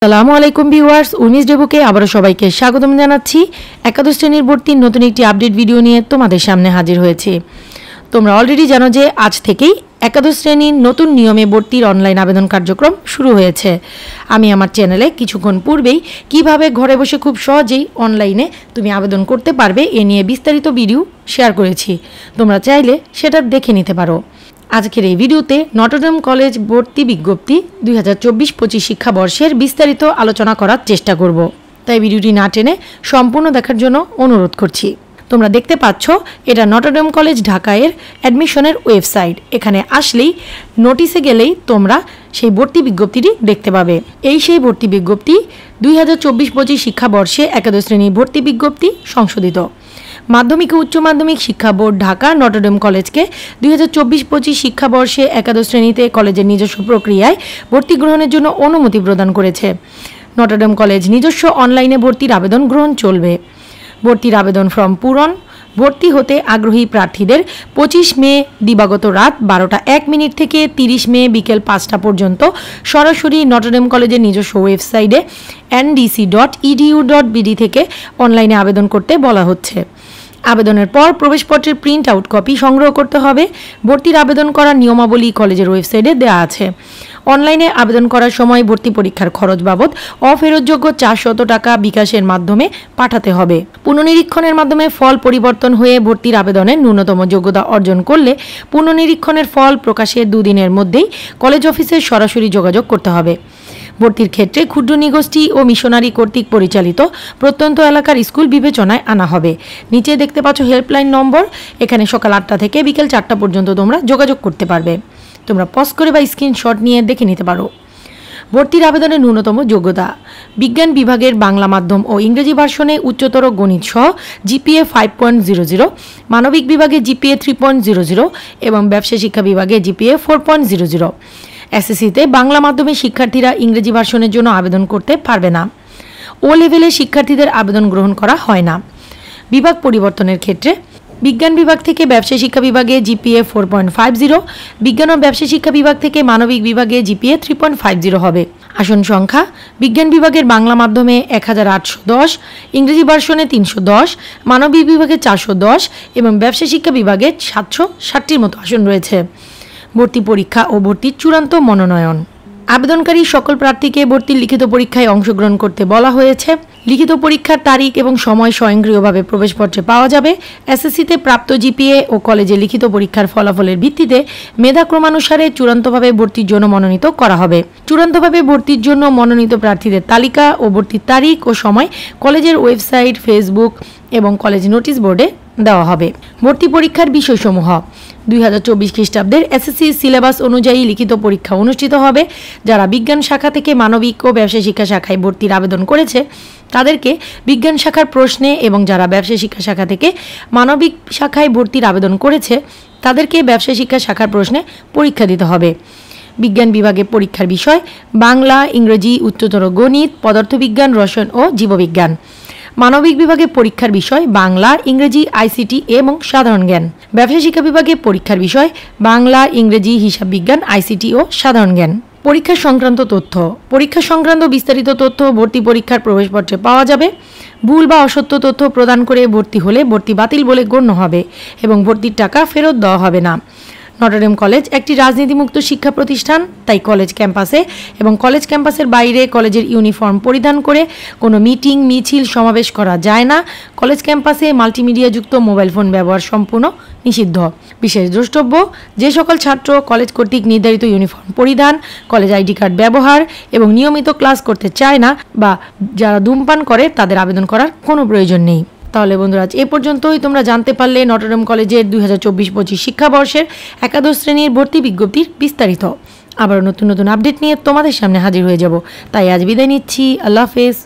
আসসালামু আলাইকুম ভিউয়ার্স, 19 ডেবুকে আবারও সবাইকে স্বাগতম জানাচ্ছি। একাদশ শ্রেণীর ভর্তির নতুন একটি আপডেট ভিডিও নিয়ে তোমাদের সামনে হাজির হয়েছি। তোমরা অলরেডি জানো যে আজ থেকেই একাদশ শ্রেণীর নতুন নিয়মে ভর্তির অনলাইন আবেদন কার্যক্রম শুরু হয়েছে। আমি আমার চ্যানেলে কিছুক্ষণ পূর্বেই কিভাবে ঘরে বসে খুব সহজেই অনলাইনে তুমি আবেদন করতে পারবে এ নিয়ে বিস্তারিত ভিডিও শেয়ার করেছি। তোমরা চাইলে সেটা দেখে নিতে পারো। আজকের এই ভিডিওতে নটরডেম কলেজ ভর্তি বিজ্ঞপ্তি 2024-25 শিক্ষাবর্ষের বিস্তারিত আলোচনা করার চেষ্টা করব। তাই ভিডিওটি না টেনে সম্পূর্ণ দেখার জন্য অনুরোধ করছি। তোমরা দেখতে পাচ্ছ এটা নটরডেম কলেজ ঢাকায়ের অ্যাডমিশনের ওয়েবসাইট। এখানে আসলেই নোটিশে গেলেই তোমরা সেই ভর্তি বিজ্ঞপ্তিটি দেখতে পাবে। এই সেই ভর্তি বিজ্ঞপ্তি 2024-25 শিক্ষাবর্ষে একাদশ শ্রেণীর ভর্তি বিজ্ঞপ্তি সংশোধিত। মাধ্যমিক ও উচ্চ মাধ্যমিক শিক্ষা বোর্ড ঢাকা নটরডেম কলেজকে 2024-25 শিক্ষাবর্ষে একাদশ শ্রেণীতে কলেজের নিজস্ব প্রক্রিয়ায় ভর্তি গ্রহণের জন্য অনুমতি প্রদান করেছে। নটরডেম কলেজ নিজস্ব অনলাইনে ভর্তির আবেদন গ্রহণ চলবে। ভর্তির আবেদন ফর্ম পূরণ, ভর্তি হতে আগ্রহী প্রার্থীদের 25 মে দিবাগত রাত 12:01 থেকে 30 মে বিকেল 5টা পর্যন্ত সরাসরি নটরডেম কলেজের নিজস্ব ওয়েবসাইটে ndc.edu.bd থেকে অনলাইনে আবেদন করতে বলা হচ্ছে। আবেদনের পর প্রবেশপত্রের প্রিন্ট আউট কপি সংগ্রহ করতে হবে। ভর্তির আবেদন করার নিয়মাবলী কলেজের ওয়েবসাইটে দেওয়া আছে। অনলাইনে আবেদন করার সময় ভর্তি পরীক্ষার খরচ বাবদ অফেরতযোগ্য 400 টাকা বিকাশের মাধ্যমে পাঠাতে হবে। পুনর্নিরীক্ষণের মাধ্যমে ফল পরিবর্তন হয়ে ভর্তির আবেদনের ন্যূনতম যোগ্যতা অর্জন করলে পুনর্নিরীক্ষণের ফল প্রকাশের 2 দিনের মধ্যেই কলেজ অফিসে সরাসরি যোগাযোগ করতে হবে। ভর্তির ক্ষেত্রে ক্ষুদ্র নিগোষ্ঠী ও মিশনারি কর্তৃক পরিচালিত প্রত্যন্ত এলাকার স্কুল বিবেচনায় আনা হবে। নিচে দেখতে পাচ্ছ হেল্পলাইন নম্বর। এখানে সকাল 8টা থেকে বিকেল 4টা পর্যন্ত তোমরা যোগাযোগ করতে পারবে। তোমরা পজ করে বা স্ক্রিনশট নিয়ে দেখে নিতে পারো। ভর্তির আবেদনের ন্যূনতম যোগ্যতা: বিজ্ঞান বিভাগের বাংলা মাধ্যম ও ইংরেজি ভার্সনে উচ্চতর গণিত সহ জিপিএ 5.00, মানবিক বিভাগে জিপিএ 3.00 এবং ব্যবসা শিক্ষা বিভাগে জিপিএ 4.00। এসএসসিতে বাংলা মাধ্যমের শিক্ষার্থীরা ইংরেজি ভার্সনের জন্য আবেদন করতে পারবে না। ও লেভেলের শিক্ষার্থীদের আবেদন গ্রহণ করা হয় না। বিভাগ পরিবর্তনের ক্ষেত্রে বিজ্ঞান বিভাগ থেকে ব্যবসায় শিক্ষা বিভাগে জিপিএ 4.50, বিজ্ঞান ও ব্যবসায় শিক্ষা বিভাগ থেকে মানবিক বিভাগে জিপিএ 3.50 হবে। আসন সংখ্যা: বিজ্ঞান বিভাগের বাংলা মাধ্যমে 1810, ইংরেজি ভার্সনে 310, মানবিক বিভাগে 410 এবং ব্যবসায় শিক্ষা বিভাগে 760টির মতো আসন রয়েছে। ভর্তি পরীক্ষা ও ভর্তির চূড়ান্ত মনোনয়ন: আবেদনকারী সকল প্রার্থীকে ভর্তির লিখিত পরীক্ষায় অংশগ্রহণ করতে বলা হয়েছে। লিখিত পরীক্ষার তারিখ এবং সময় স্বয়ংক্রিয়ভাবে প্রবেশপত্রে পাওয়া যাবে। এসএসসিতে প্রাপ্ত জিপিএ ও কলেজে লিখিত পরীক্ষার ফলাফলের ভিত্তিতে মেধাক্রমানুসারে চূড়ান্তভাবে ভর্তির জন্য মনোনীত করা হবে। চূড়ান্তভাবে ভর্তির জন্য মনোনীত প্রার্থীদের তালিকা ও ভর্তির তারিখ ও সময় কলেজের ওয়েবসাইট, ফেসবুক এবং কলেজ নোটিশ বোর্ডে দেওয়া হবে। ভর্তি পরীক্ষার বিষয়সমূহ: 2024 খ্রিস্টাব্দের এসএসসি সিলেবাস অনুযায়ী লিখিত পরীক্ষা অনুষ্ঠিত হবে। যারা বিজ্ঞান শাখা থেকে মানবিক ও ব্যবসায় শিক্ষা শাখায় ভর্তির আবেদন করেছে তাদেরকে বিজ্ঞান শাখার প্রশ্নে এবং যারা ব্যবসায় শিক্ষা শাখা থেকে মানবিক শাখায় ভর্তির আবেদন করেছে তাদেরকে ব্যবসায় শিক্ষা শাখার প্রশ্নে পরীক্ষা দিতে হবে। বিজ্ঞান বিভাগে পরীক্ষার বিষয়: বাংলা, ইংরেজি, উচ্চতর গণিত, পদার্থবিজ্ঞান, রসায়ন ও জীববিজ্ঞান। মানবিক বিভাগে পরীক্ষার বিষয়: বাংলা, ইংরেজি, আইসিটি এবং সাধারণ জ্ঞান। ব্যবসায় শিক্ষা বিভাগে পরীক্ষার বিষয়: বাংলা, ইংরেজি, হিসাব বিজ্ঞান, আইসিটি ও সাধারণ জ্ঞান। পরীক্ষা সংক্রান্ত তথ্য: পরীক্ষা সংক্রান্ত বিস্তারিত তথ্য ভর্তি পরীক্ষার প্রবেশপত্রে পাওয়া যাবে। ভুল বা অসত্য তথ্য প্রদান করে ভর্তি হলে ভর্তি বাতিল বলে গণ্য হবে এবং ভর্তির টাকা ফেরত দেওয়া হবে না। নটরডেম কলেজ একটি রাজনীতিমুক্ত শিক্ষা প্রতিষ্ঠান, তাই কলেজ ক্যাম্পাসে এবং কলেজ ক্যাম্পাসের বাইরে কলেজের ইউনিফর্ম পরিধান করে কোনো মিটিং, মিছিল, সমাবেশ করা যায় না। কলেজ ক্যাম্পাসে মাল্টিমিডিয়াযুক্ত মোবাইল ফোন ব্যবহার সম্পূর্ণ নিষিদ্ধ। বিশেষ দ্রষ্টব্য: যে সকল ছাত্র কলেজ কর্তৃক নির্ধারিত ইউনিফর্ম পরিধান, কলেজ আইডি কার্ড ব্যবহার এবং নিয়মিত ক্লাস করতে চায় না বা যারা ধূমপান করে তাদের আবেদন করার কোনো প্রয়োজন নেই। তাহলে বন্ধুরা, আজ এ পর্যন্তই তোমরা জানতে পারলে নটরডেম কলেজের 2024-25 শিক্ষাবর্ষের একাদশ শ্রেণীর ভর্তি বিজ্ঞপ্তির বিস্তারিত। আবার নতুন নতুন আপডেট নিয়ে তোমাদের সামনে হাজির হয়ে যাব। তাই আজ বিদায় নিচ্ছি। আল্লাহ হাফেজ।